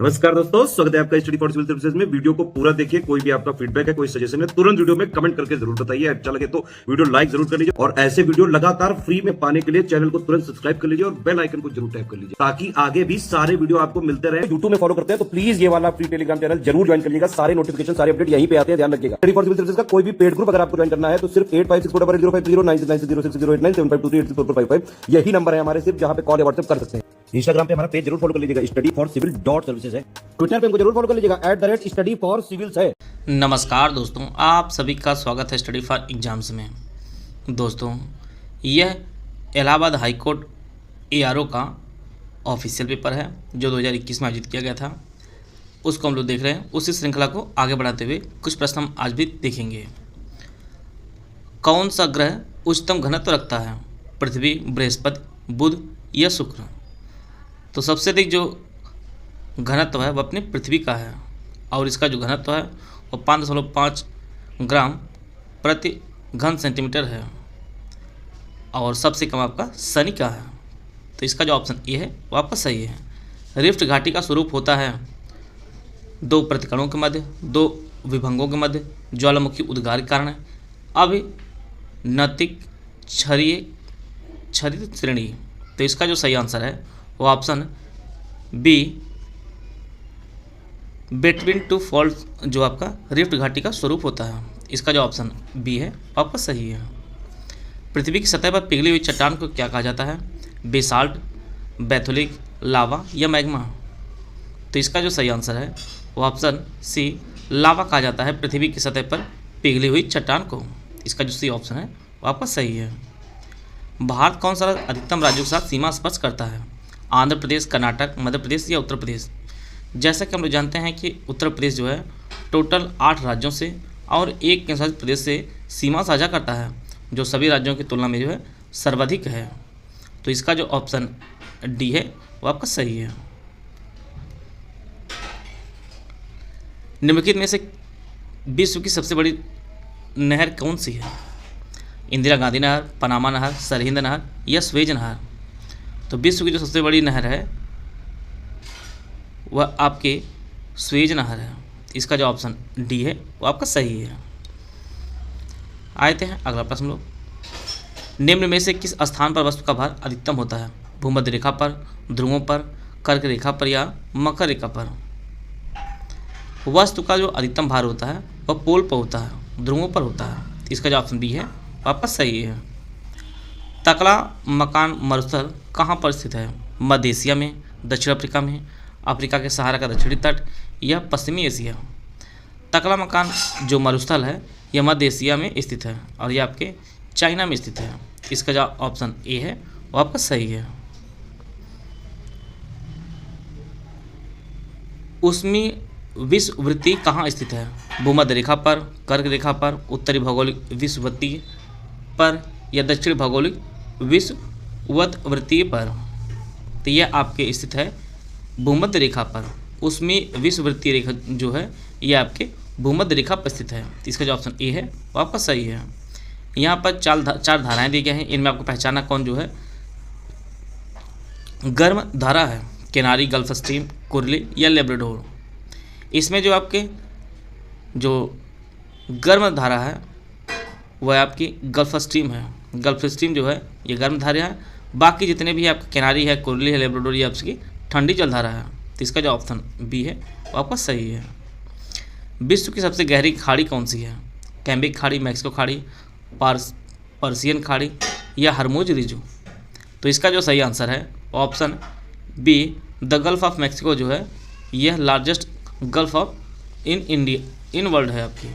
नमस्कार दोस्तों, स्वागत है आपका स्टडी फॉर सिविल सर्विसेज में। वीडियो को पूरा देखिए। कोई भी आपका फीडबैक है, कोई सजेशन है, तुरंत वीडियो में कमेंट करके जरूर बताइए। अच्छा लगे तो वीडियो लाइक जरूर कर लीजिए और ऐसे वीडियो लगातार फ्री में पाने के लिए चैनल को तुरंत सब्सक्राइब कर लीजिए और बेल आइकन को जरूर टैप कर लीजिए ताकि आगे भी सारे वीडियो आपको मिलते रहे। यूट्यूब में फॉलो करते हैं तो प्लीज ये वाला फ्री टेलीग्राम चैनल जरूर ज्वाइन करिएगा। सारे नोटिफिकेशन, सारे अपडेट यहीं पे आते हैं, ध्यान रखिएगा। स्टडी फॉर सिविल सर्विसेज का कोई भी पेड ग्रुप अगर आपको ज्वाइन करना है तो सिर्फ 8564809606097523864455 यही नंबर है हमारे, सिर्फ जहां पे कॉल या व्हाट्सएप कर सकते हैं। इंस्टाग्राम पे हमारा पेज जरूर फॉलो कर लीजिएगा, स्टडी फॉर सिविल .सर्विसेज है। ट्विटर पे हमको जरूर फॉलो कर लीजिएगा, @study for civils है। नमस्कार दोस्तों, आप सभी का स्वागत है स्टडी फॉर एग्जाम्स में। दोस्तों, यह इलाहाबाद हाई कोर्ट ARO का ऑफिशियल पेपर है जो 2021 में आयोजित किया गया था। उसको हम लोग देख रहे हैं। उसी श्रृंखला को आगे बढ़ाते हुए कुछ प्रश्न हम आज भी देखेंगे। कौन सा ग्रह उच्चतम घनत्व रखता है? पृथ्वी, बृहस्पति, बुध या शुक्र? तो सबसे अधिक जो घनत्व है वह अपनी पृथ्वी का है और इसका जो घनत्व है वो 5.5 ग्राम प्रति घन सेंटीमीटर है और सबसे कम आपका शनि का है। तो इसका जो ऑप्शन ए है वो आपका सही है। रिफ्ट घाटी का स्वरूप होता है 2 प्रतिकणों के मध्य, 2 विभंगों के मध्य, ज्वालामुखी उद्गार के कारण अभिनतिक क्षरित श्रेणी। तो इसका जो सही आंसर है वो option B, between two faults जो आपका रिफ्ट घाटी का स्वरूप होता है। इसका जो ऑप्शन बी है आपका सही है। पृथ्वी की सतह पर पिघली हुई चट्टान को क्या कहा जाता है? बेसाल्ट, बैथोलिक, लावा या मैग्मा? तो इसका जो सही आंसर है वो ऑप्शन सी, लावा कहा जाता है पृथ्वी की सतह पर पिघली हुई चट्टान को। इसका जो सी ऑप्शन है वो आपका सही है। भारत कौन सा अधिकतम राज्यों के साथ सीमा स्पर्श करता है? आंध्र प्रदेश, कर्नाटक, मध्य प्रदेश या उत्तर प्रदेश? जैसा कि हम लोग जानते हैं कि उत्तर प्रदेश जो है टोटल 8 राज्यों से और 1 केंद्रशासित प्रदेश से सीमा साझा करता है जो सभी राज्यों की तुलना में जो है सर्वाधिक है। तो इसका जो ऑप्शन डी है वो आपका सही है। निम्नलिखित में से विश्व की सबसे बड़ी नहर कौन सी है? इंदिरा गांधी नहर, पनामा नहर, सरहिंद नहर या स्वेज नहर? तो विश्व की जो सबसे बड़ी नहर है वह आपके स्वेज नहर है। इसका जो ऑप्शन डी है वो आपका सही है। आते हैं अगला प्रश्न लोग। निम्न में से किस स्थान पर वस्तु का भार अधिकतम होता है? भूमध्य रेखा पर, ध्रुवों पर, कर्क रेखा पर या मकर रेखा पर? वस्तु का जो अधिकतम भार होता है वह पोल पर होता है, ध्रुवों पर होता है। इसका जो ऑप्शन बी है आपका सही है। तकला मकान मरुस्थल कहाँ पर स्थित है? मध्य एशिया में, दक्षिण अफ्रीका में, अफ्रीका के सहारा का दक्षिणी तट या पश्चिमी एशिया? तकला मकान जो मरुस्थल है यह मध्य एशिया में स्थित है और यह आपके चाइना में स्थित है। इसका जो ऑप्शन ए है वो आपका सही है। उसमें विषुववृत्ति कहाँ स्थित है? भूमध्य रेखा पर, कर्क रेखा पर, उत्तरी भौगोलिक विषुववृत्ति पर या दक्षिण भौगोलिक विषुववृत्ति पर? तो यह आपके स्थित है भूमध्य रेखा पर। उसमें विषुववृत्तीय रेखा जो है यह आपके भूमध्य रेखा पर स्थित है। इसका जो ऑप्शन ए है वो आपका सही है। यहाँ पर 4 धाराएं दी गई हैं। इनमें आपको पहचाना कौन जो है गर्म धारा है? केनारी, गल्फ स्ट्रीम, कुर्ली या लेब्राडोर? इसमें जो आपके जो गर्म धारा है वह आपकी गल्फ स्ट्रीम है। गल्फ स्ट्रीम जो है ये गर्म धारा है। बाकी जितने भी आपके केनारी है, कुर्ली है, लेब्राडोर, ये आपकी ठंडी जलधारा है। तो इसका जो ऑप्शन बी है वो आपका सही है। विश्व की सबसे गहरी खाड़ी कौन सी है? कैम्बिक खाड़ी, मैक्सिको खाड़ी, पर्सियन खाड़ी या हरमुज रिजु? तो इसका जो सही आंसर है option B, the gulf of Mexico जो है यह largest gulf of in world है। आपकी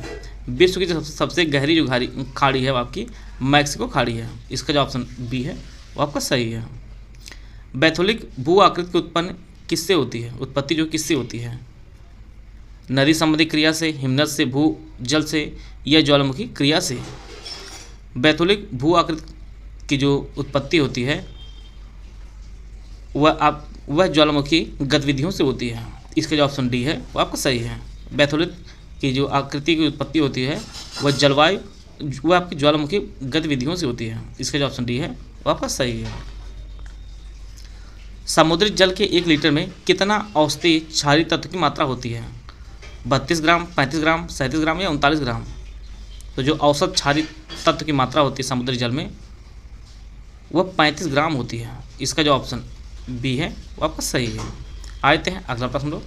विश्व की जो सबसे गहरी जो खाड़ी है वो आपकी मैक्सिको खाड़ी है। इसका जो ऑप्शन बी है वो आपका सही है। बैथोलिक भू आकृति की उत्पत्ति जो किससे होती है? नदी संबंधी क्रिया से, हिमनद से, भू जल से या ज्वालामुखी क्रिया से? बैथोलिक भू आकृति की जो उत्पत्ति होती है वह ज्वालामुखी गतिविधियों से होती है। इसका जो ऑप्शन डी है वो आपका सही है। बैथोलिक की जो आकृति की उत्पत्ति होती है वह आपकी ज्वालामुखी गतिविधियों से होती है। इसका जो ऑप्शन डी है वो आपका सही है। समुद्री जल के 1 लीटर में कितना औषधीय क्षारीय तत्व की मात्रा होती है? 32 ग्राम, 35 ग्राम, 37 ग्राम या 39 ग्राम? तो जो औसत क्षारीय तत्व की मात्रा होती है समुद्री जल में वह 35 ग्राम होती है। इसका जो ऑप्शन बी है वो आपका सही है। आते हैं अगला प्रश्न लो।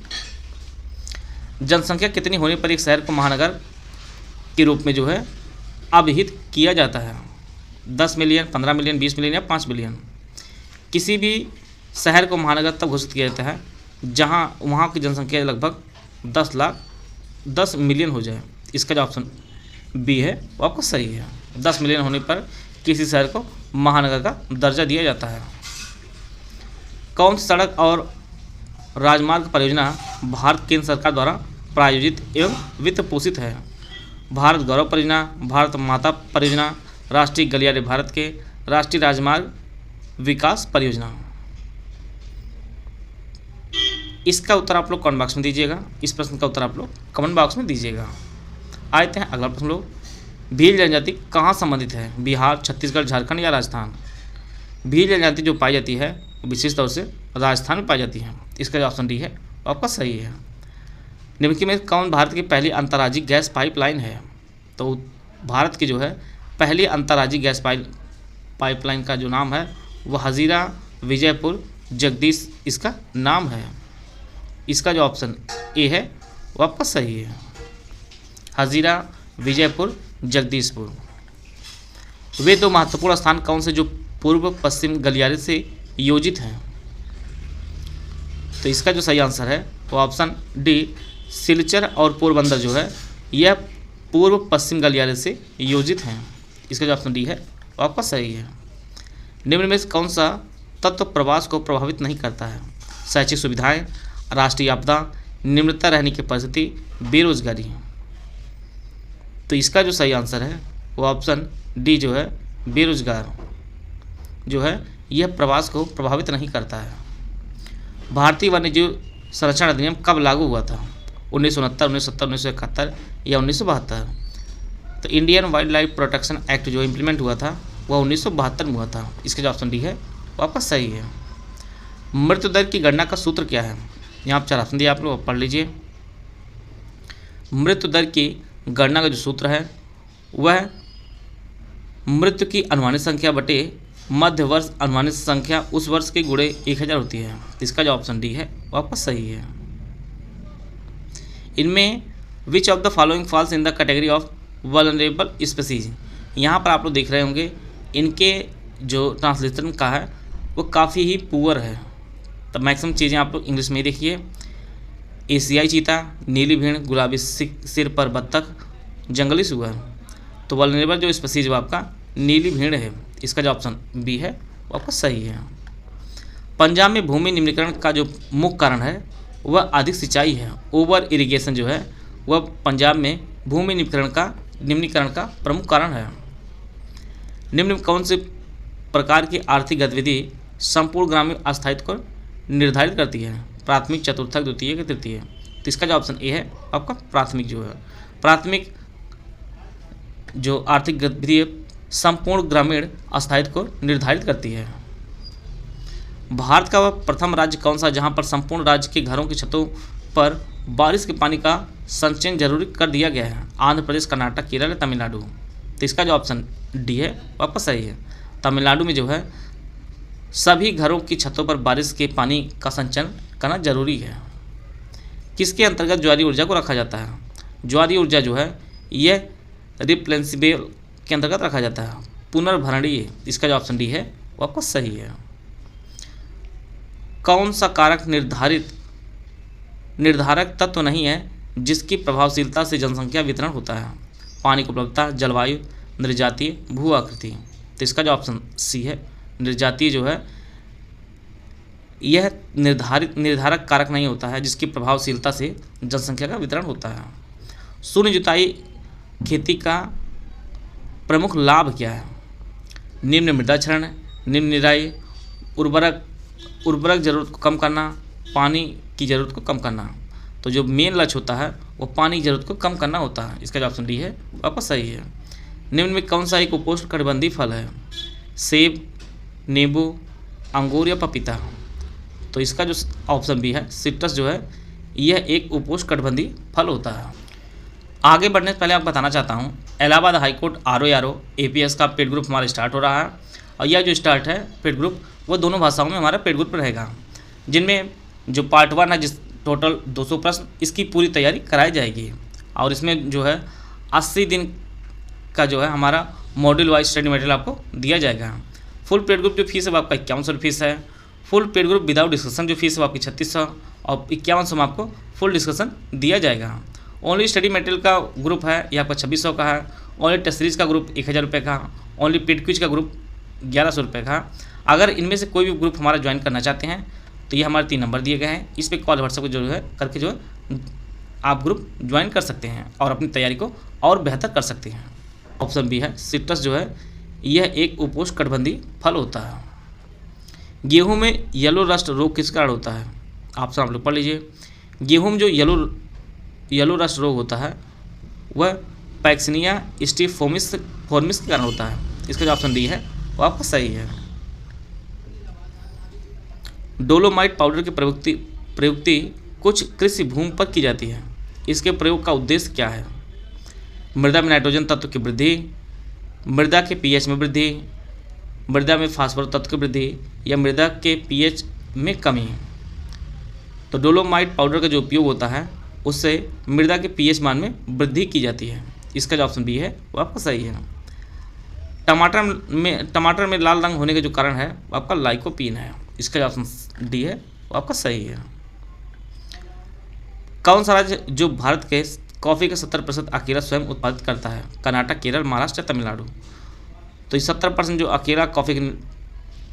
जनसंख्या कितनी होने पर एक शहर को महानगर के रूप में जो है अभिहित किया जाता है? 10 मिलियन, 15 मिलियन, 20 मिलियन या 5 मिलियन? किसी भी शहर को महानगर तब घोषित किया जाता है जहां वहां की जनसंख्या लगभग 10 मिलियन हो जाए। इसका जो ऑप्शन बी है वो आपको सही है। 10 मिलियन होने पर किसी शहर को महानगर का दर्जा दिया जाता है। कौन सी सड़क और राजमार्ग परियोजना भारत केंद्र सरकार द्वारा प्रायोजित एवं वित्त पोषित है? भारत गौरव परियोजना, भारत माता परियोजना, राष्ट्रीय गलियारे भारत के, राष्ट्रीय राजमार्ग विकास परियोजना? इसका उत्तर आप लोग कमेंट बॉक्स में दीजिएगा। इस प्रश्न का उत्तर आप लोग कमेंट बॉक्स में दीजिएगा। आते हैं अगला प्रश्न लोग। भील जनजाति कहाँ संबंधित है? बिहार, छत्तीसगढ़, झारखंड या राजस्थान? भील जनजाति जो पाई जाती है विशेष तौर से राजस्थान में पाई जाती है। इसका जो ऑप्शन डी है वो आपका सही है। निम्नलिखित में कौन भारत की पहली अंतर्राज्यीय गैस पाइपलाइन है? तो भारत की जो है पहली अंतर्राज्यीय गैस पाइपलाइन का जो नाम है वह हजीरा विजयपुर जगदीश इसका नाम है। इसका जो ऑप्शन ए है वो आपका सही है। हजीरा विजयपुर जगदीशपुर। वे दो महत्वपूर्ण स्थान कौन से जो पूर्व पश्चिम गलियारे से योजित हैं? तो इसका जो सही आंसर है वो ऑप्शन डी सिलचर और पोरबंदर जो है यह पूर्व पश्चिम गलियारे से योजित हैं। इसका जो ऑप्शन डी है वो आपका सही है। निम्न में से कौन सा तत्व प्रवास को प्रभावित नहीं करता है? शैक्षिक सुविधाएं, राष्ट्रीय आपदा, निम्नता रहने की परिस्थिति, बेरोजगारी? तो इसका जो सही आंसर है वो ऑप्शन डी जो है बेरोजगार जो है यह प्रवास को प्रभावित नहीं करता है। भारतीय वन्यजीव संरक्षण अधिनियम कब लागू हुआ था? 1969, 1970, 1971 या 1972? तो Indian wild life protection act जो इम्प्लीमेंट हुआ था वह 1972 में हुआ था। इसका जो ऑप्शन डी है वो आपका सही है। मृत्यु दर की गणना का सूत्र क्या है? यहाँ आप 4 ऑप्शन दिए, आप लोग पढ़ लीजिए। मृत्यु दर की गणना का जो सूत्र है वह मृत्यु की अनुमानित संख्या बटे मध्य वर्ष अनुमानित संख्या उस वर्ष के गुणे 1000 होती है। इसका जो ऑप्शन डी है वो आपका सही है। इनमें which of the following falls in the category of vulnerable species? यहाँ पर आप लोग देख रहे होंगे इनके जो ट्रांसलेशन का है वो काफ़ी ही पुअर है। तो मैक्सिमम चीज़ें आप लोग इंग्लिश में ही देखिए। एशियाई चीता, नीली भीड़, गुलाबी सिर पर बत्तख, जंगली सुअर। तो वल्नरेबल जो स्पीसीज वो आपका नीली भीड़ है। इसका जो ऑप्शन बी है वो आपका सही है। पंजाब में भूमि निम्नीकरण का जो मुख्य कारण है वह अधिक सिंचाई है। ओवर इरिगेशन जो है वह पंजाब में भूमि निम्नीकरण का प्रमुख कारण है। निम्न में कौन से प्रकार की आर्थिक गतिविधि संपूर्ण ग्रामीण अस्थायित्व को निर्धारित करती है? प्राथमिक, चतुर्थक, द्वितीय या तृतीय? तो इसका जो ऑप्शन ए है आपका प्राथमिक जो है। प्राथमिक जो आर्थिक गतिविधि संपूर्ण ग्रामीण अस्थायित्व को निर्धारित करती है। भारत का वह प्रथम राज्य कौन सा जहां पर संपूर्ण राज्य के घरों की छतों पर बारिश के पानी का संचयन जरूरी कर दिया गया है? आंध्र प्रदेश, कर्नाटक, केरल, तमिलनाडु? तो इसका जो ऑप्शन डी है वापस सही है। तमिलनाडु में जो है सभी घरों की छतों पर बारिश के पानी का संचयन करना जरूरी है। किसके अंतर्गत ज्वारीय ऊर्जा को रखा जाता है? ज्वारीय ऊर्जा जो है यह रिप्लेसेबल के अंतर्गत रखा जाता है, पुनर्भरणीय। इसका जो ऑप्शन डी है वो आपको सही है। कौन सा कारक निर्धारक तत्व नहीं है जिसकी प्रभावशीलता से जनसंख्या वितरण होता है? पानी की उपलब्धता, जलवायु, निर्जातीय, भू आकृति? तो इसका जो ऑप्शन सी है निर्जातीय जो है यह निर्धारक कारक नहीं होता है जिसकी प्रभावशीलता से जनसंख्या का वितरण होता है। शून्य जुताई खेती का प्रमुख लाभ क्या है? निम्न मृदा क्षरण, निम्न निराई, उर्वरक जरूरत को कम करना, पानी की ज़रूरत को कम करना? तो जो मेन लक्ष्य होता है वो पानी की ज़रूरत को कम करना होता है। इसका जो ऑप्शन डी है वापस सही है। निम्न में कौन सा एक उपोष्णकटिबंधीय फल है? सेब, नींबू, अंगूर या पपीता? तो इसका जो ऑप्शन बी है सिट्रस जो है यह एक उपोष्णकटिबंधीय फल होता है। आगे बढ़ने से पहले आप बताना चाहता हूँ, इलाहाबाद हाईकोर्ट RO APS का पेड ग्रुप हमारा स्टार्ट हो रहा है और यह जो स्टार्ट है पेड ग्रुप वो दोनों भाषाओं में हमारा पेड ग्रुप रहेगा, जिनमें जो पार्ट 1 है जिस टोटल 200 प्रश्न इसकी पूरी तैयारी कराई जाएगी और इसमें जो है 80 दिन का जो है हमारा मॉड्यूल वाइज स्टडी मटेरियल आपको दिया जाएगा। फुल पेड ग्रुप जो फीस है वो आपका 5100 फीस है। Full paid group without discussion जो फीस है वो आपकी 3600 और 5100 में आपको फुल डिस्कशन दिया जाएगा। ओनली स्टडी मटेरियल का ग्रुप है ये आपका 2600 का है। ओनली टेस्ट सीरीज का ग्रुप 1000 रुपये का। ओनली पेड क्विज का ग्रुप 1100 रुपये का। अगर इनमें से कोई भी ग्रुप हमारा ज्वाइन करना चाहते हैं तो ये हमारे 3 नंबर दिए गए हैं, इस पर कॉल व्हाट्सएप जो है करके जो है आप ग्रुप ज्वाइन कर सकते हैं और अपनी तैयारी को और बेहतर कर सकते हैं। ऑप्शन बी है सिट्रस जो है यह एक उपोष्णकटिबंधीय फल होता है। गेहूं में येलो रस्ट रोग किस कारण होता है? ऑप्शन आप लोग पढ़ लीजिए। गेहूं में जो येलो रस्ट रोग होता है वह पैक्सिनिया स्टिफोर्मिस के कारण होता है। इसका जो ऑप्शन डी है वो आपका सही है। डोलोमाइट पाउडर की प्रयुक्ति कुछ कृषि भूमि पर की जाती है। इसके प्रयोग का उद्देश्य क्या है? मृदा में नाइट्रोजन तत्व की वृद्धि, मृदा के pH में वृद्धि, मृदा में फास्फोरस तत्व की वृद्धि या मृदा के pH में कमी। तो डोलोमाइट पाउडर का जो उपयोग होता है उससे मृदा के pH मान में वृद्धि की जाती है। इसका जो ऑप्शन बी है वो आपका सही है। टमाटर में लाल रंग होने के जो कारण है वो आपका लाइकोपीन है। इसका जो ऑप्शन डी है वो आपका सही है। कौन सा राज्य जो भारत के कॉफ़ी का 70% अकेला स्वयं उत्पादित करता है? कर्नाटक, केरल, महाराष्ट्र, तमिलनाडु। तो ये 70% जो अकेला कॉफ़ी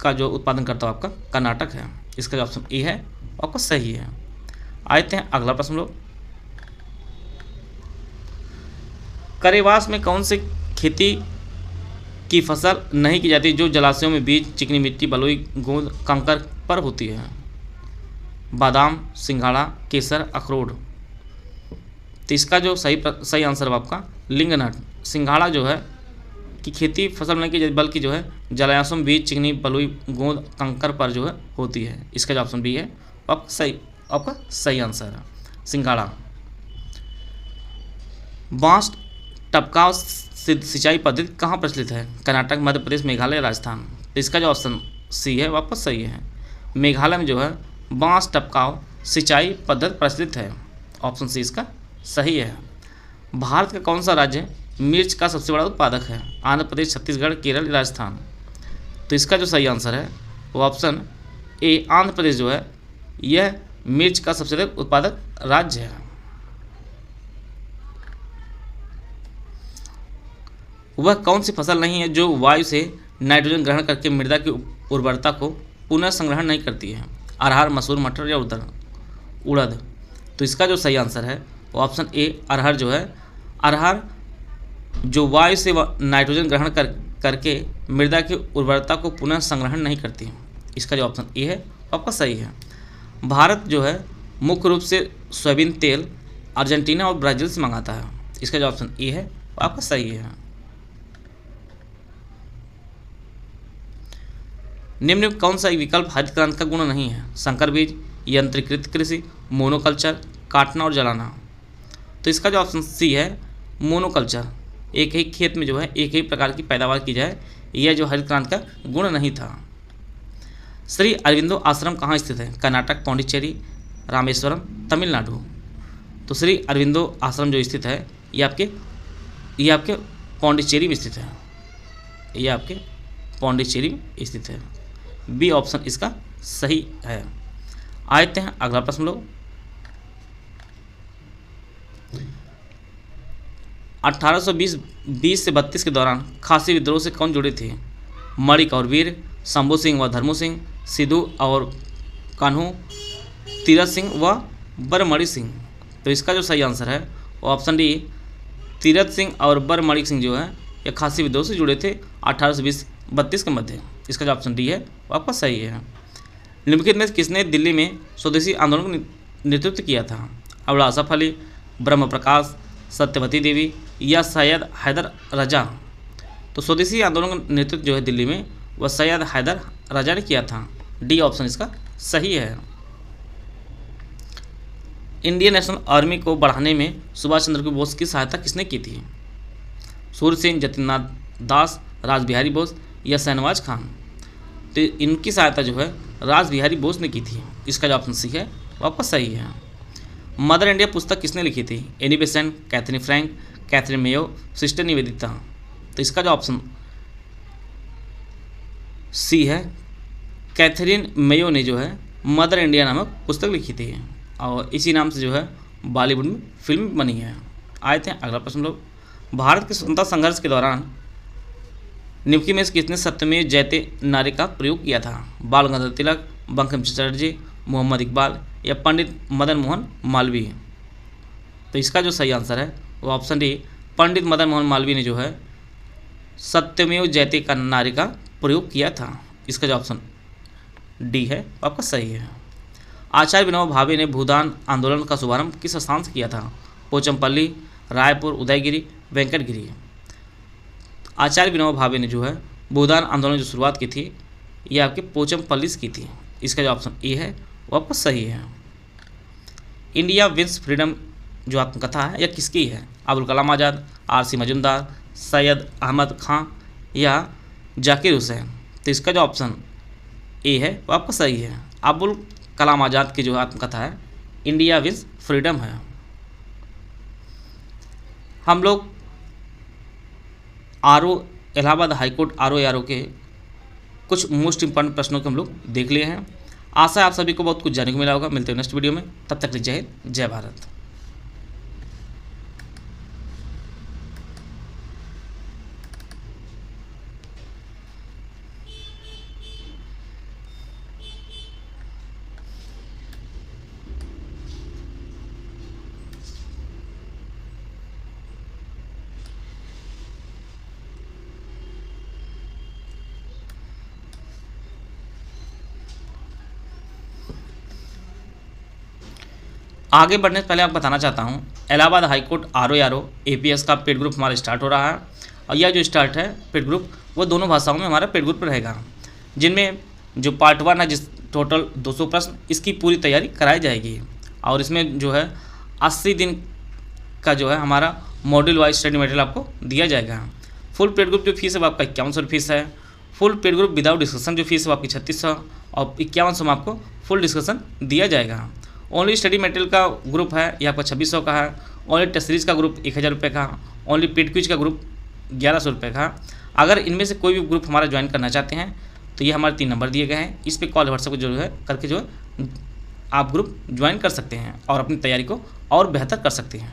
का जो उत्पादन करता है आपका कर्नाटक है। इसका जो ऑप्शन ए है आपका सही है। आते हैं अगला प्रश्न लोग। करेवास में कौन से खेती की फसल नहीं की जाती जो जलाशयों में बीज, चिकनी मिट्टी, बलुई, गोंद, कंकर पर होती है? बादाम, सिंघाड़ा, केसर, अखरोट। तो इसका जो सही आंसर है आपका लिंगनट। सिंघाड़ा जो है कि खेती फसल नहीं की जाती बल्कि जो है जलाशयों में बीज, चिकनी, बलुई, गोंद, कंकर पर जो है होती है। इसका जो ऑप्शन बी है आपका सही आंसर है सिंघाड़ा। बांस टपकाव सिंचाई पद्धति कहाँ प्रचलित है? कर्नाटक, मध्य प्रदेश, मेघालय, राजस्थान। तो इसका जो ऑप्शन सी है वापस सही है। मेघालय में जो है बांस टपकाव सिंचाई पद्धति प्रचलित है। ऑप्शन सी इसका सही है। भारत का कौन सा राज्य मिर्च का सबसे बड़ा उत्पादक है? आंध्र प्रदेश, छत्तीसगढ़, केरल, राजस्थान। तो इसका जो सही आंसर है वो ऑप्शन ए आंध्र प्रदेश जो है यह मिर्च का सबसे अधिक उत्पादक राज्य है। वह कौन सी फसल नहीं है जो वायु से नाइट्रोजन ग्रहण करके मृदा की उर्वरता को पुनः संग्रहण नहीं करती है? अरहर, मसूर, मटर या उड़द। तो इसका जो सही आंसर है वो ऑप्शन ए अरहर जो है। अरहर जो वायु से नाइट्रोजन ग्रहण करके मृदा की उर्वरता को पुनः संग्रहण नहीं करती। इसका जो ऑप्शन ए है आपका सही है। भारत जो है मुख्य रूप से सोयाबीन तेल अर्जेंटीना और ब्राज़ील से मंगाता है। इसका जो ऑप्शन ए है वो आपका सही है। निम्न में कौन सा विकल्प हरित क्रांति का गुण नहीं है? संकर बीज, यंत्रीकृत कृषि, मोनोकल्चर, काटना और जलाना। तो इसका जो ऑप्शन सी है मोनोकल्चर, एक ही खेत में जो है एक ही प्रकार की पैदावार की जाए, यह जो हरित क्रांति का गुण नहीं था। श्री अरविंदो आश्रम कहाँ स्थित है? कर्नाटक, पांडिचेरी, रामेश्वरम, तमिलनाडु। तो श्री अरविंदो आश्रम जो स्थित है ये आपके पांडिचेरी में स्थित है। ये आपके पांडिचेरी में स्थित है। बी ऑप्शन इसका सही है। आते हैं अगला प्रश्न लोग। 1820 से 32 के दौरान खासी विद्रोह से कौन जुड़े थे? मणिक और वीर, शंभू सिंह व धर्मू सिंह, सिद्धू और कान्हू, तीरथ सिंह व बरमणि सिंह। तो इसका जो सही आंसर है वो ऑप्शन डी तीरथ सिंह और बरमणि सिंह जो है ये खासी विद्रोह से जुड़े थे 1820-32 के मध्य। इसका जो ऑप्शन डी है वो आपका सही है। निम्नलिखित में किसने दिल्ली में स्वदेशी आंदोलन का नेतृत्व किया था? अबुल आसफ अली, ब्रह्म प्रकाश, सत्यवती देवी या सैयद हैदर रजा। तो स्वदेशी आंदोलन का नेतृत्व जो है दिल्ली में वह सैयद हैदर रजा ने किया था। डी ऑप्शन इसका सही है। इंडियन नेशनल आर्मी को बढ़ाने में सुभाष चंद्र बोस की सहायता किसने की थी? सूर्य सेन, जतिननाथ दास, रास बिहारी बोस या शाहनवाज खान? तो इनकी सहायता जो है रास बिहारी बोस ने की थी। इसका जो ऑप्शन सी है वो आपका सही है। मदर इंडिया पुस्तक किसने लिखी थी? Annie Besant, Katherine Frank, Katherine Mayo, sister Nivedita? तो इसका जो ऑप्शन सी है, कैथरीन मेयो ने जो है मदर इंडिया नामक पुस्तक लिखी थी और इसी नाम से जो है बॉलीवुड में फिल्म बनी है। आए थे अगला प्रश्न लोग। भारत के स्वतंत्रता संघर्ष के दौरान निम्नलिखित में से किसने सत्यमेव जयते नारे का प्रयोग किया था? बाल गंगाधर तिलक, बंकिम चंद्र चटर्जी, मोहम्मद इकबाल या पंडित मदन मोहन मालवीय? तो इसका जो सही आंसर है वो ऑप्शन डी, पंडित मदन मोहन मालवीय ने जो है सत्यमेव जयते का नारे का प्रयोग किया था। इसका जो ऑप्शन डी है वो आपका सही है। आचार्य विनोबा भावे ने भूदान आंदोलन का शुभारंभ किस स्थान से किया था? पोचमपल्ली, रायपुर, उदयगिरी, वेंकटगिरी? आचार्य विनोबा भावे ने जो है भूदान आंदोलन की शुरुआत की थी ये आपके पोचमपल्ली से की थी। इसका जो ऑप्शन ए है वो आपका सही है। इंडिया विंस फ्रीडम जो आत्मकथा है यह किसकी है? अबुल कलाम आज़ाद, आर.सी. मजूमदार, सैयद अहमद खां या जाकिर हुसैन? तो इसका जो ऑप्शन ए है वो आपका सही है। अबुल कलाम आज़ाद की जो आत्मकथा है इंडिया विंस फ्रीडम है। हम लोग इलाहाबाद हाईकोर्ट आर के कुछ मोस्ट इंपॉर्टेंट प्रश्नों के हम लोग देख लिए हैं। आशा है आप सभी को बहुत कुछ जानने को मिला होगा। मिलते हैं नेक्स्ट वीडियो में, तब तक जय हिंद, जय भारत। आगे बढ़ने से पहले आपको बताना चाहता हूँ इलाहाबाद हाईकोर्ट आर.ओ. APS का पेड ग्रुप हमारा स्टार्ट हो रहा है और यह जो स्टार्ट है पेड ग्रुप वो दोनों भाषाओं में हमारा पेड ग्रुप रहेगा, जिनमें जो पार्ट 1 है जिस टोटल 200 प्रश्न इसकी पूरी तैयारी कराई जाएगी और इसमें जो है 80 दिन का जो है हमारा मॉड्यूल वाइज स्टडी मटेरियल आपको दिया जाएगा। फुल पेड ग्रुप जो फीस है वो आपका 5100 फीस है। Full paid group without discussion जो फीस है वो आपकी 3600 और 5100 में आपको फुल डिस्कशन दिया जाएगा। ओनली स्टडी मटेरियल का ग्रुप है ये आपका 2600 का है। ओनली टेस्ट सीरीज का ग्रुप 1000 रुपये का। ओनली पेड क्विज का ग्रुप 1100 रुपये का। अगर इनमें से कोई भी ग्रुप हमारा ज्वाइन करना चाहते हैं तो ये हमारे 3 नंबर दिए गए हैं, इस पर कॉल व्हाट्सएप जो है करके जो है आप ग्रुप ज्वाइन कर सकते हैं और अपनी तैयारी को और बेहतर कर सकते हैं।